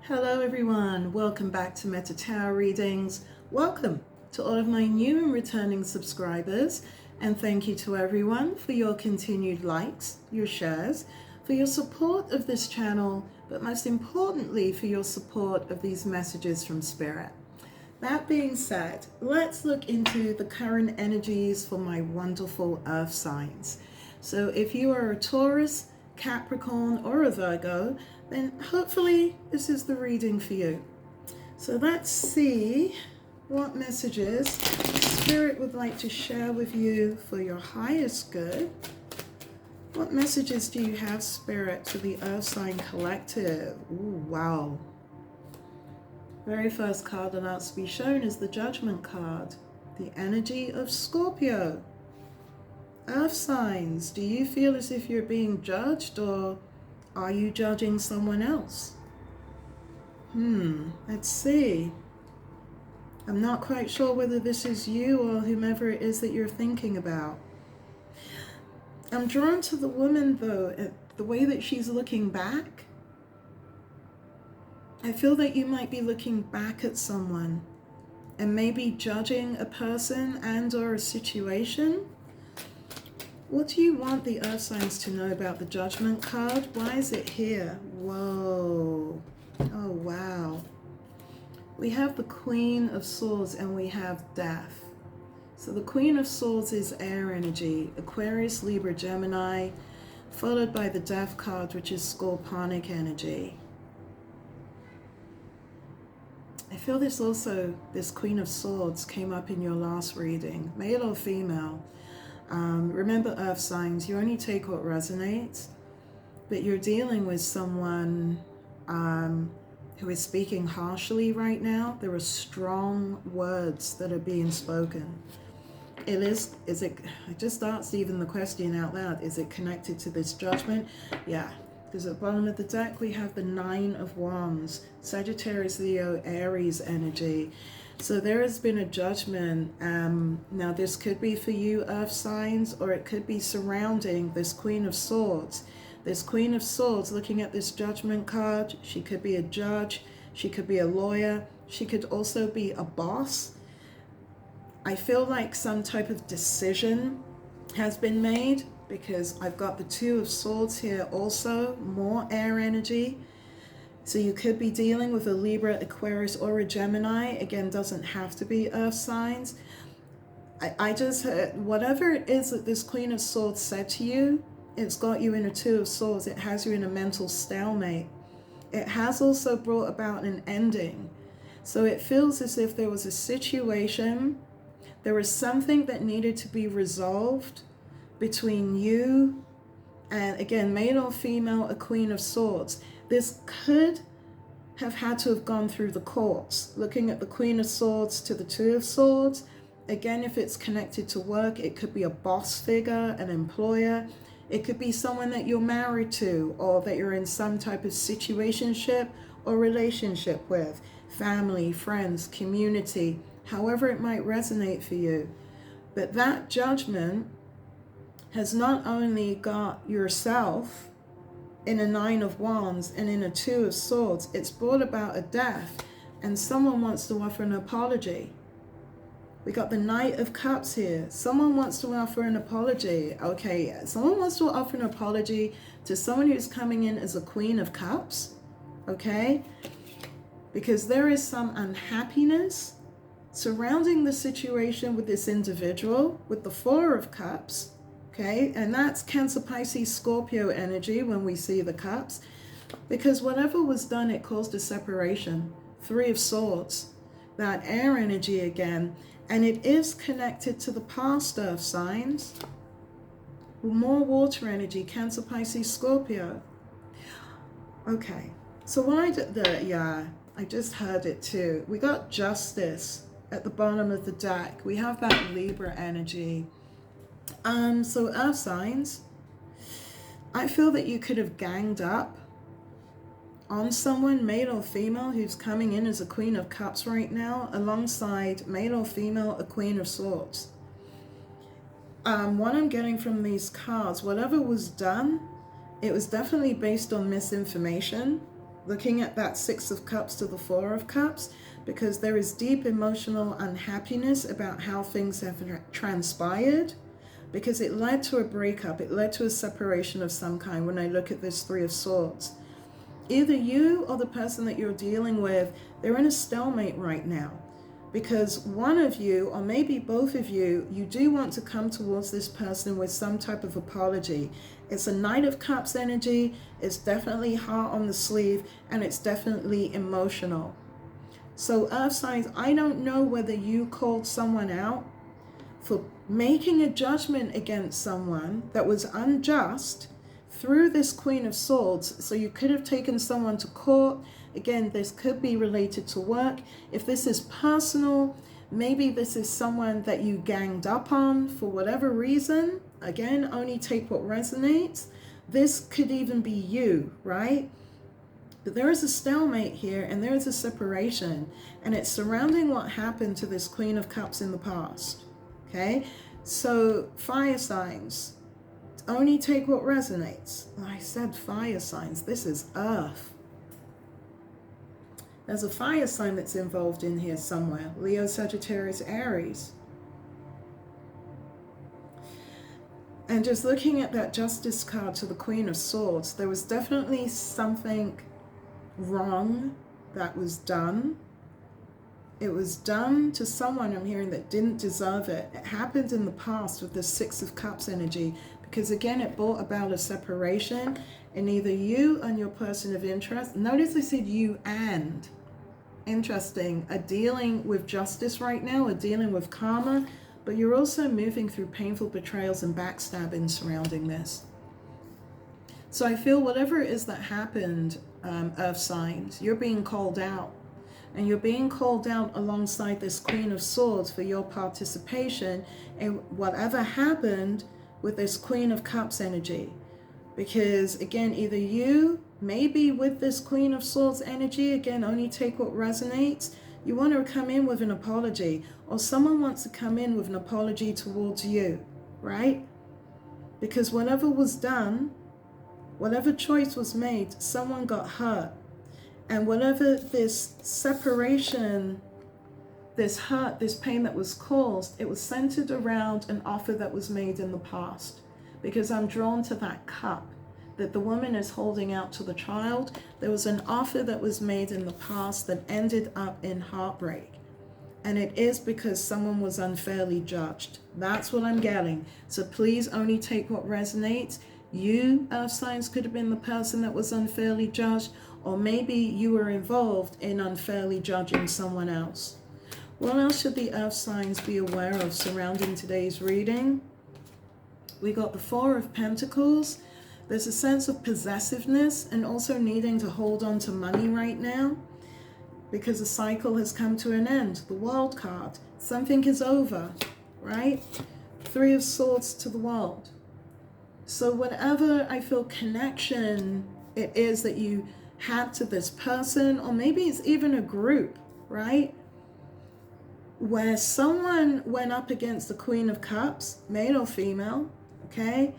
Hello everyone, welcome back to Meta Tarot Readings. Welcome to all of my new and returning subscribers, and thank you to everyone for your continued likes, your shares, for your support of this channel, but most importantly for your support of these messages from Spirit. That being said, let's look into the current energies for my wonderful earth signs. So if you are a Taurus, Capricorn, or a Virgo, then hopefully this is the reading for you. So let's see what messages Spirit would like to share with you for your highest good. What messages do you have, Spirit, for the Earth Sign Collective? Ooh, wow. Very first card that's to be shown is the Judgment card, the energy of Scorpio. Earth signs, do you feel as if you're being judged, or are you judging someone else? Let's see. I'm not quite sure whether this is you or whomever it is that you're thinking about. I'm drawn to the woman though, the way that she's looking back. I feel that you might be looking back at someone and maybe judging a person and or a situation. What do you want the earth signs to know about the Judgment card? Why is it here? Whoa. Oh, wow. We have the Queen of Swords and we have Death. So the Queen of Swords is air energy, Aquarius, Libra, Gemini, followed by the Death card, which is Scorpionic energy. I feel this Queen of Swords came up in your last reading, male or female. Remember, earth signs, you only take what resonates, but you're dealing with someone who is speaking harshly right now. There are strong words that are being spoken. I just asked even the question out loud, is it connected to this judgment? Yeah, because at the bottom of the deck we have the Nine of Wands, Sagittarius, Leo, Aries energy. So there has been a judgment. Now this could be for you, earth signs, or it could be surrounding this Queen of Swords. This Queen of Swords, looking at this Judgment card, she could be a judge, she could be a lawyer, she could also be a boss. I feel like some type of decision has been made, because I've got the Two of Swords here also, more air energy. So you could be dealing with a Libra, Aquarius, or a Gemini. Again, doesn't have to be earth signs. I just heard, whatever it is that this Queen of Swords said to you, it's got you in a Two of Swords. It has you in a mental stalemate. It has also brought about an ending. So it feels as if there was a situation, there was something that needed to be resolved between you and, again, male or female, a Queen of Swords. This could have had to have gone through the courts. Looking at the Queen of Swords to the Two of Swords, again, if it's connected to work, it could be a boss figure, an employer. It could be someone that you're married to, or that you're in some type of situationship or relationship with. Family, friends, community, however it might resonate for you. But that judgment has not only got yourself in a Nine of Wands and in a Two of Swords, it's brought about a death, and someone wants to offer an apology. We got the Knight of Cups here. Someone wants to offer an apology. Okay, someone wants to offer an apology to someone who's coming in as a Queen of Cups, okay? Because there is some unhappiness surrounding the situation with this individual, with the Four of Cups. Okay, and that's Cancer, Pisces, Scorpio energy when we see the cups. Because whatever was done, it caused a separation. Three of Swords, that air energy again. And it is connected to the past, earth signs. More water energy, Cancer, Pisces, Scorpio. Okay, so what I did, I just heard it too. We got Justice at the bottom of the deck. We have that Libra energy. So earth signs, I feel that you could have ganged up on someone, male or female, who's coming in as a Queen of Cups right now, alongside male or female, a Queen of Swords. What I'm getting from these cards, whatever was done, it was definitely based on misinformation. looking at that Six of Cups to the Four of Cups, because there is deep emotional unhappiness about how things have transpired, because it led to a breakup, it led to a separation of some kind when I look at this Three of Swords. Either you or the person that you're dealing with, they're in a stalemate right now. Because one of you, or maybe both of you, you do want to come towards this person with some type of apology. It's a Knight of Cups energy, it's definitely heart on the sleeve, and it's definitely emotional. So earth signs, I don't know whether you called someone out for making a judgment against someone that was unjust through this Queen of Swords. So you could have taken someone to court. Again, this could be related to work. If this is personal, maybe this is someone that you ganged up on for whatever reason. Again, only take what resonates. This could even be you, right? But there is a stalemate here, and there is a separation, and it's surrounding what happened to this Queen of Cups in the past. Okay, so fire signs, only take what resonates. I said fire signs, this is earth. There's a fire sign that's involved in here somewhere. Leo, Sagittarius, Aries. And just looking at that Justice card to the Queen of Swords, there was definitely something wrong that was done. It was done to someone, I'm hearing, that didn't deserve it. It happened in the past with the Six of Cups energy, because again, it brought about a separation, and either you and your person of interest, notice I said you and, interesting, are dealing with justice right now, are dealing with karma, but you're also moving through painful betrayals and backstabbing surrounding this. So I feel whatever it is that happened, earth signs, you're being called out. And you're being called out alongside this Queen of Swords for your participation in whatever happened with this Queen of Cups energy. Because again, either you, maybe with this Queen of Swords energy, again, only take what resonates, you want to come in with an apology, or someone wants to come in with an apology towards you, right? Because whatever was done, whatever choice was made, someone got hurt. And whatever this separation, this hurt, this pain that was caused, it was centered around an offer that was made in the past. Because I'm drawn to that cup that the woman is holding out to the child. There was an offer that was made in the past that ended up in heartbreak. And it is because someone was unfairly judged. That's what I'm getting. So please only take what resonates. You, earth signs, could have been the person that was unfairly judged, or maybe you were involved in unfairly judging someone else. What else should the earth signs be aware of surrounding today's reading? We got the Four of Pentacles. There's a sense of possessiveness and also needing to hold on to money right now because the cycle has come to an end. The World card. Something is over, right? Three of Swords to the World. So whatever I feel connection it is that you had to this person, or maybe it's even a group, right? Where someone went up against the Queen of Cups, male or female, okay?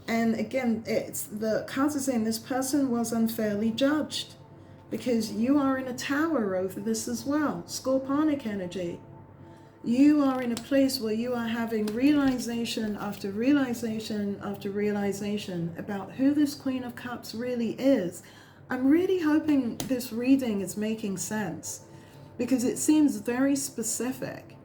And again, it's the cards are saying this person was unfairly judged because you are in a tower over this as well. Scorpionic energy. You are in a place where you are having realization after realization after realization about who this Queen of Cups really is. I'm really hoping this reading is making sense because it seems very specific.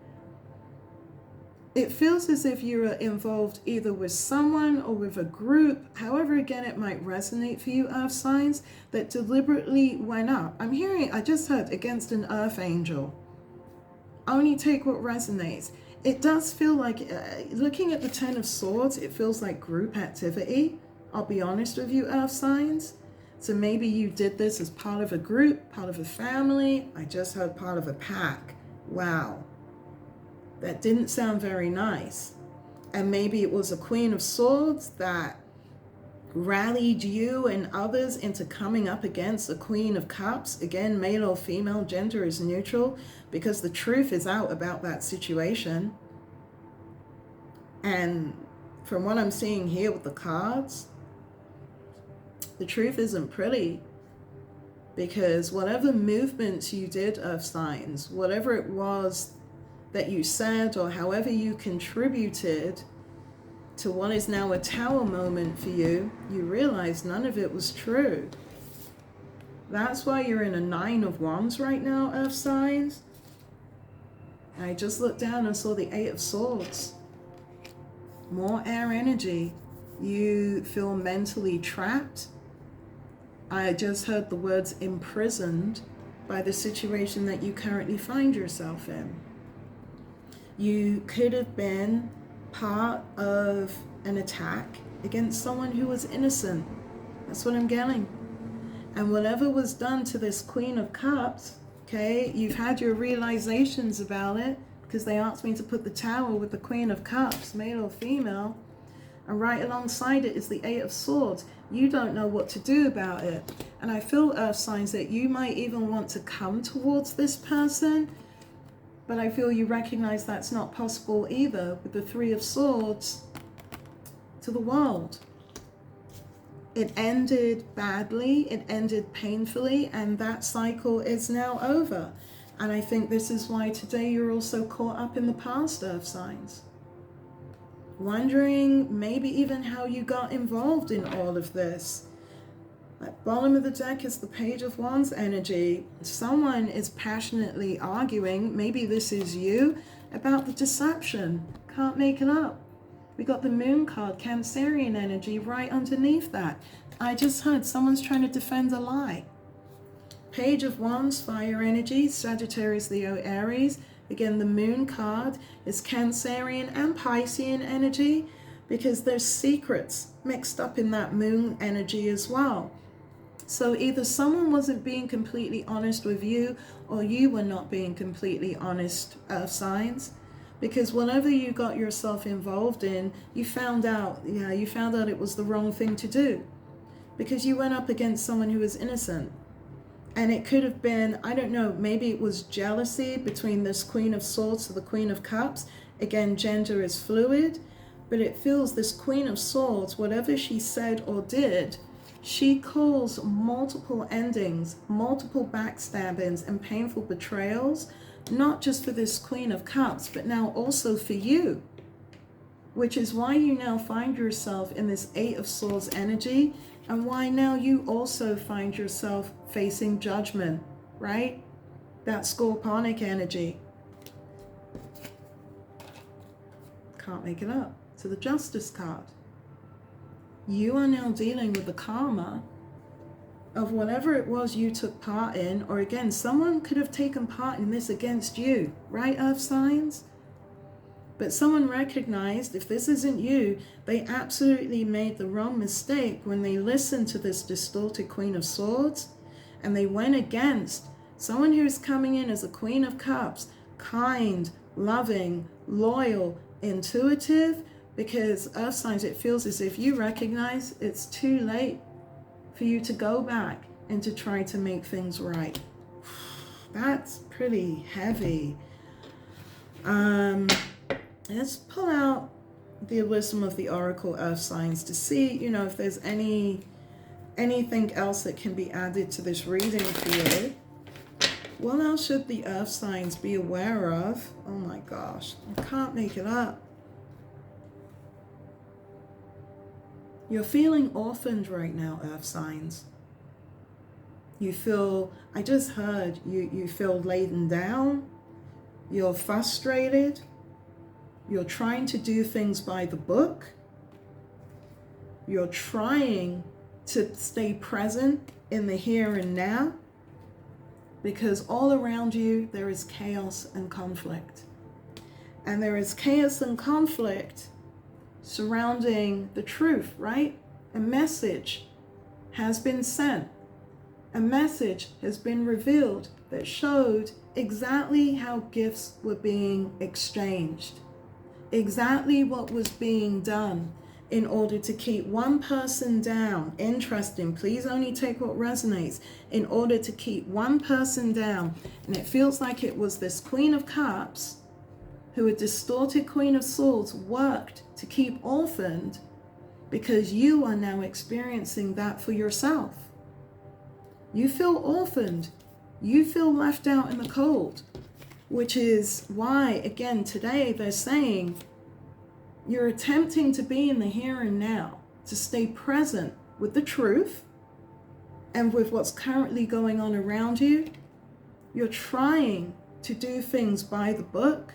It feels as if you are involved either with someone or with a group, however again it might resonate for you, earth signs, that deliberately went up. I just heard against an earth angel. Only take what resonates. It does feel like, looking at the Ten of Swords, it feels like group activity. I'll be honest with you, earth signs. So maybe you did this as part of a group, part of a family. I just heard part of a pack. Wow. That didn't sound very nice. And maybe it was a Queen of Swords that rallied you and others into coming up against a Queen of Cups. Again, male or female, gender is neutral, because the truth is out about that situation. And from what I'm seeing here with the cards, the truth isn't pretty. Because whatever movements you did, earth signs, whatever it was that you said or however you contributed to what is now a tower moment for you, you realize none of it was true. That's why you're in a 9 of Wands right now, earth signs. I just looked down and saw the 8 of Swords. More air energy. You feel mentally trapped. I just heard the words imprisoned by the situation that you currently find yourself in. You could have been part of an attack against someone who was innocent. That's what I'm getting. And whatever was done to this Queen of Cups, okay, you've had your realizations about it, because they asked me to put the Tower with the Queen of Cups, male or female, and right alongside it is the 8 of Swords. You don't know what to do about it. And I feel, earth signs, that you might even want to come towards this person, but I feel you recognize that's not possible either with the 3 of Swords to the world. It ended badly, it ended painfully, and that cycle is now over. And I think this is why today you're also caught up in the past, earth signs. Wondering maybe even how you got involved in all of this. At bottom of the deck is the Page of Wands energy. Someone is passionately arguing, maybe this is you, about the deception. Can't make it up. We got the Moon card, Cancerian energy, right underneath that. I just heard someone's trying to defend a lie. Page of Wands, fire energy, Sagittarius, Leo, Aries. Again, the Moon card is Cancerian and Piscean energy, because there's secrets mixed up in that Moon energy as well. So either someone wasn't being completely honest with you, or you were not being completely honest, earth signs. Because whatever you got yourself involved in, you found out it was the wrong thing to do. Because you went up against someone who was innocent. And it could have been, I don't know, maybe it was jealousy between this Queen of Swords to the Queen of Cups. Again, gender is fluid, but it feels this Queen of Swords, whatever she said or did, she caused multiple endings, multiple backstabbings and painful betrayals, not just for this Queen of Cups, but now also for you. Which is why you now find yourself in this 8 of Swords energy, and why now you also find yourself facing judgment, right? That Scorpionic energy. Can't make it up. To the Justice card. You are now dealing with the karma of whatever it was you took part in, or again, someone could have taken part in this against you, right, earth signs? But someone recognized, if this isn't you, they absolutely made the wrong mistake when they listened to this distorted Queen of Swords, and they went against someone who's coming in as a Queen of Cups, kind, loving, loyal, intuitive, because earth signs, it feels as if you recognize it's too late for you to go back and to try to make things right. That's pretty heavy. Let's pull out the wisdom of the Oracle, earth signs, to see, if there's anything else that can be added to this reading for you. What else should the earth signs be aware of? Oh my gosh, I can't make it up. You're feeling orphaned right now, earth signs. You feel, I just heard, you feel laden down. You're frustrated. You're trying to do things by the book. You're trying to stay present in the here and now, because all around you there is chaos and conflict. And there is chaos and conflict surrounding the truth, right? A message has been sent. A message has been revealed that showed exactly how gifts were being exchanged. Exactly what was being done in order to keep one person down. Interesting, please only take what resonates. In order to keep one person down. And it feels like it was this Queen of Cups, who a distorted Queen of Swords worked to keep orphaned, because you are now experiencing that for yourself. You feel orphaned. You feel left out in the cold, which is why, again, today they're saying you're attempting to be in the here and now, to stay present with the truth and with what's currently going on around you. You're trying to do things by the book,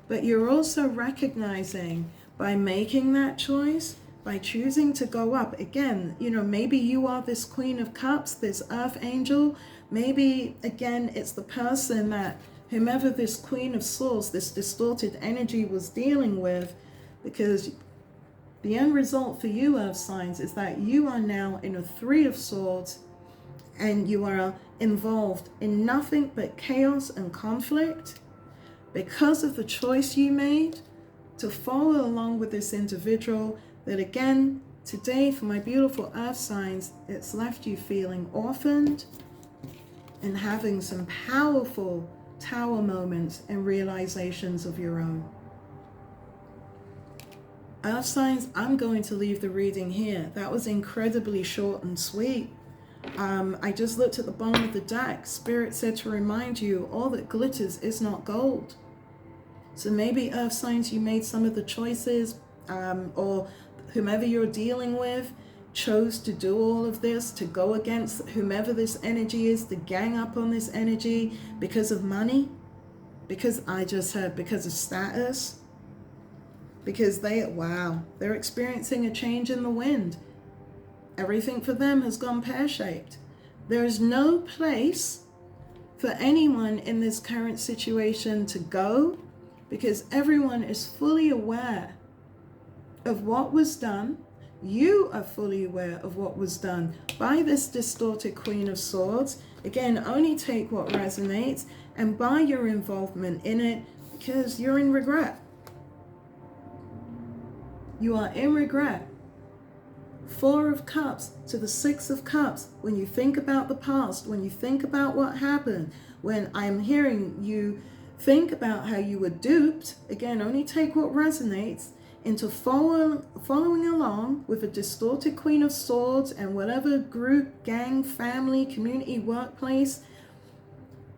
but you're also recognizing by making that choice, by choosing to go up, again, maybe you are this Queen of Cups, this Earth Angel. Maybe, again, it's the person that whomever this Queen of Swords, this distorted energy was dealing with, because the end result for you, Earth signs, is that you are now in a Three of Swords and you are involved in nothing but chaos and conflict because of the choice you made to follow along with this individual that, again, today for my beautiful Earth signs, it's left you feeling orphaned and having some powerful tower moments and realizations of your own. Earth signs, I'm going to leave the reading here. That was incredibly short and sweet. I just looked at the bottom of the deck. Spirit said to remind you, all that glitters is not gold. So maybe Earth signs, you made some of the choices, or whomever you're dealing with chose to do all of this, to go against whomever this energy is, to gang up on this energy because of money, because I just heard because of status, because they're experiencing a change in the wind. Everything for them has gone pear-shaped. There is no place for anyone in this current situation to go, because everyone is fully aware of what was done. You are fully aware of what was done by this distorted Queen of Swords. Again, only take what resonates, and by your involvement in it, because you're in regret. You are in regret. Four of Cups to the Six of Cups. When you think about the past, when you think about what happened, when I'm hearing you think about how you were duped, again, only take what resonates, into following along with a distorted Queen of Swords and whatever group, gang, family, community, workplace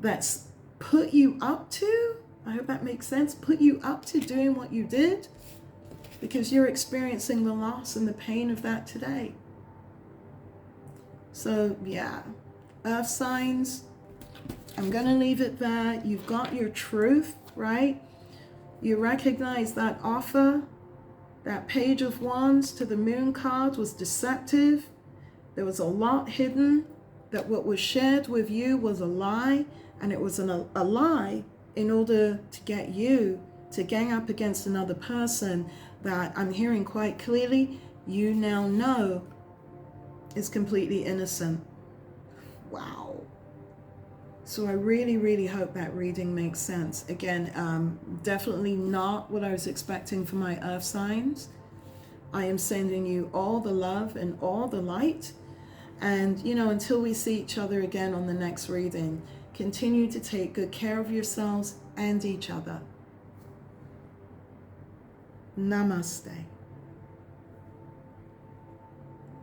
that's put you up to, I hope that makes sense, put you up to doing what you did, because you're experiencing the loss and the pain of that today. So yeah, Earth signs, I'm going to leave it there. You've got your truth, right? You recognize that offer, that Page of Wands to the Moon card was deceptive. There was a lot hidden, that what was shared with you was a lie, and it was a lie in order to get you to gang up against another person that I'm hearing quite clearly you now know is completely innocent. Wow. So I really, really hope that reading makes sense. Again, definitely not what I was expecting for my Earth signs. I am sending you all the love and all the light. And, until we see each other again on the next reading, continue to take good care of yourselves and each other. Namaste.